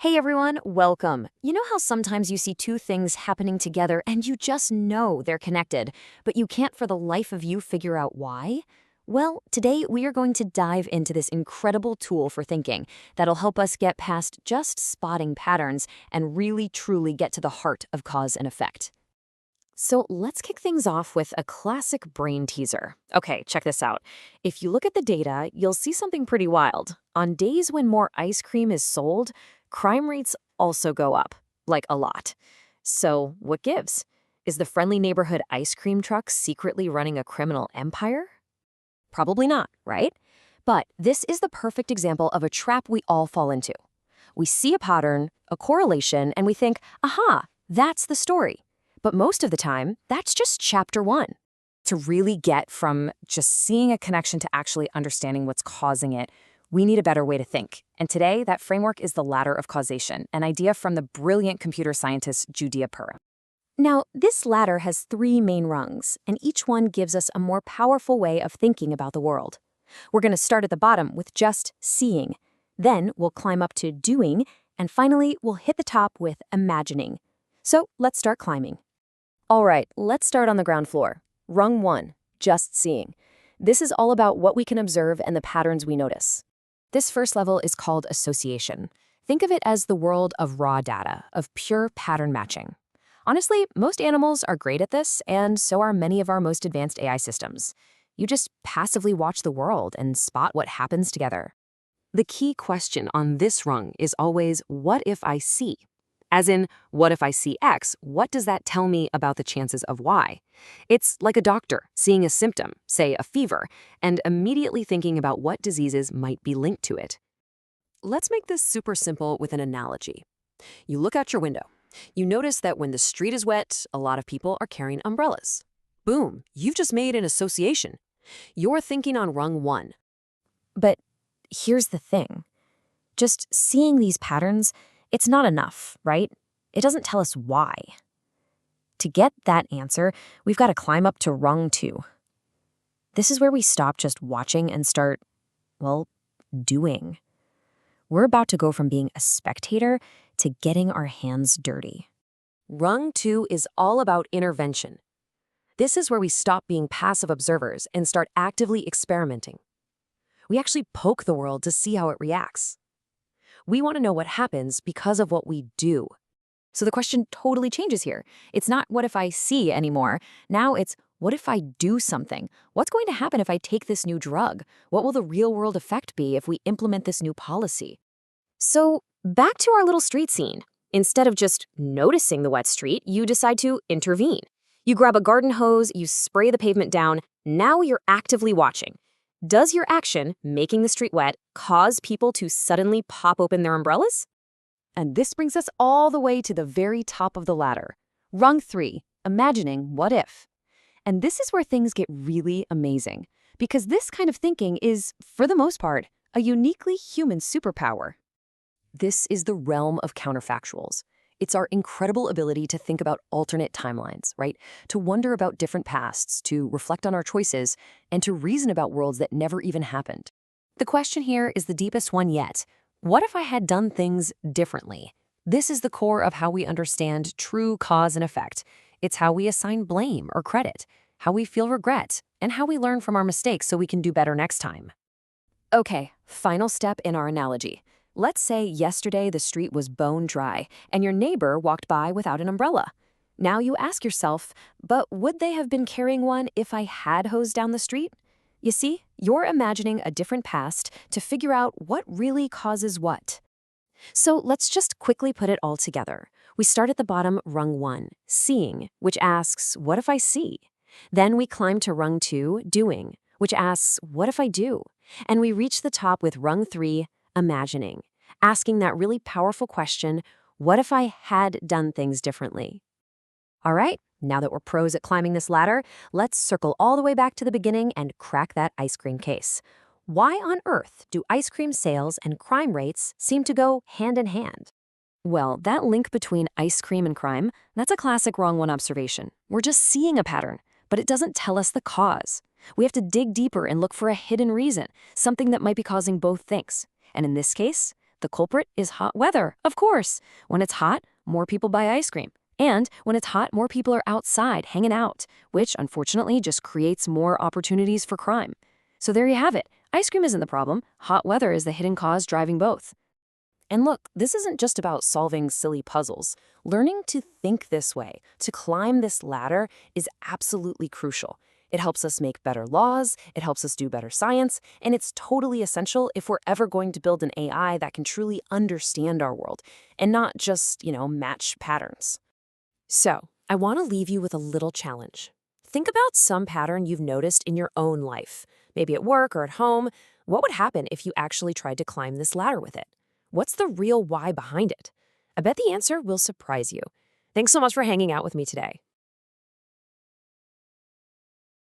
Hey everyone, welcome. You know how sometimes you see two things happening together and you just know they're connected, but you can't for the life of you figure out why? Well, today we are going to dive into this incredible tool for thinking that'll help us get past just spotting patterns and really truly get to the heart of cause and effect. So let's kick things off with a classic brain teaser. Okay, check this out. If you look at the data, you'll see something pretty wild. On days when more ice cream is sold, crime rates also go up, like a lot. So what gives? Is the friendly neighborhood ice cream truck secretly running a criminal empire? Probably not, right? But this is the perfect example of a trap we all fall into. We see a pattern, a correlation, and we think, aha, that's the story. But most of the time, that's just chapter one. To really get from just seeing a connection to actually understanding what's causing it, we need a better way to think. And today, that framework is the Ladder of Causation, an idea from the brilliant computer scientist Judea. Now, this ladder has three main rungs, and each one gives us a more powerful way of thinking about the world. We're going to start at the bottom with just seeing. Then we'll climb up to doing, and finally, we'll hit the top with imagining. So let's start climbing. All right, let's start on the ground floor. Rung 1, just seeing. This is all about what we can observe and the patterns we notice. This first level is called association. Think of it as the world of raw data, of pure pattern matching. Honestly, most animals are great at this, and so are many of our most advanced AI systems. You just passively watch the world and spot what happens together. The key question on this rung is always, what if I see? As in, what if I see X? What does that tell me about the chances of Y? It's like a doctor seeing a symptom, say a fever, and immediately thinking about what diseases might be linked to it. Let's make this super simple with an analogy. You look out your window. You notice that when the street is wet, a lot of people are carrying umbrellas. Boom, you've just made an association. You're thinking on rung 1. But here's the thing. Just seeing these patterns, it's not enough, right? It doesn't tell us why. To get that answer, we've got to climb up to rung 2. This is where we stop just watching and start, well, doing. We're about to go from being a spectator to getting our hands dirty. Rung 2 is all about intervention. This is where we stop being passive observers and start actively experimenting. We actually poke the world to see how it reacts. We want to know what happens because of what we do. So the question totally changes here. It's not what if I see anymore. Now it's what if I do something? What's going to happen if I take this new drug? What will the real world effect be if we implement this new policy? So back to our little street scene. Instead of just noticing the wet street, you decide to intervene. You grab a garden hose, you spray the pavement down. Now you're actively watching. Does your action, making the street wet, cause people to suddenly pop open their umbrellas? And this brings us all the way to the very top of the ladder. Rung 3, imagining what if. And this is where things get really amazing, because this kind of thinking is, for the most part, a uniquely human superpower. This is the realm of counterfactuals. It's our incredible ability to think about alternate timelines, right? To wonder about different pasts, to reflect on our choices, and to reason about worlds that never even happened. The question here is the deepest one yet. What if I had done things differently? This is the core of how we understand true cause and effect. It's how we assign blame or credit, how we feel regret, and how we learn from our mistakes so we can do better next time. Okay, final step in our analogy. Let's say yesterday the street was bone dry and your neighbor walked by without an umbrella. Now you ask yourself, but would they have been carrying one if I had hosed down the street? You see, you're imagining a different past to figure out what really causes what. So let's just quickly put it all together. We start at the bottom, rung 1, seeing, which asks, what if I see? Then we climb to rung 2, doing, which asks, what if I do? And we reach the top with rung 3, imagining, asking that really powerful question, what if I had done things differently? All right, now that we're pros at climbing this ladder, let's circle all the way back to the beginning and crack that ice cream case. Why on earth do ice cream sales and crime rates seem to go hand in hand? Well, that link between ice cream and crime, that's a classic wrong one observation. We're just seeing a pattern, but it doesn't tell us the cause. We have to dig deeper and look for a hidden reason, something that might be causing both things. And in this case, The culprit is hot weather, of course. When it's hot, more people buy ice cream. And when it's hot, more people are outside hanging out, which unfortunately just creates more opportunities for crime. So there you have it. Ice cream isn't the problem. Hot weather is the hidden cause driving both. And look, this isn't just about solving silly puzzles. Learning to think this way, to climb this ladder, is absolutely crucial. It helps us make better laws, it helps us do better science, and it's totally essential if we're ever going to build an AI that can truly understand our world and not just, match patterns. So, I want to leave you with a little challenge. Think about some pattern you've noticed in your own life, maybe at work or at home. What would happen if you actually tried to climb this ladder with it? What's the real why behind it? I bet the answer will surprise you. Thanks so much for hanging out with me today.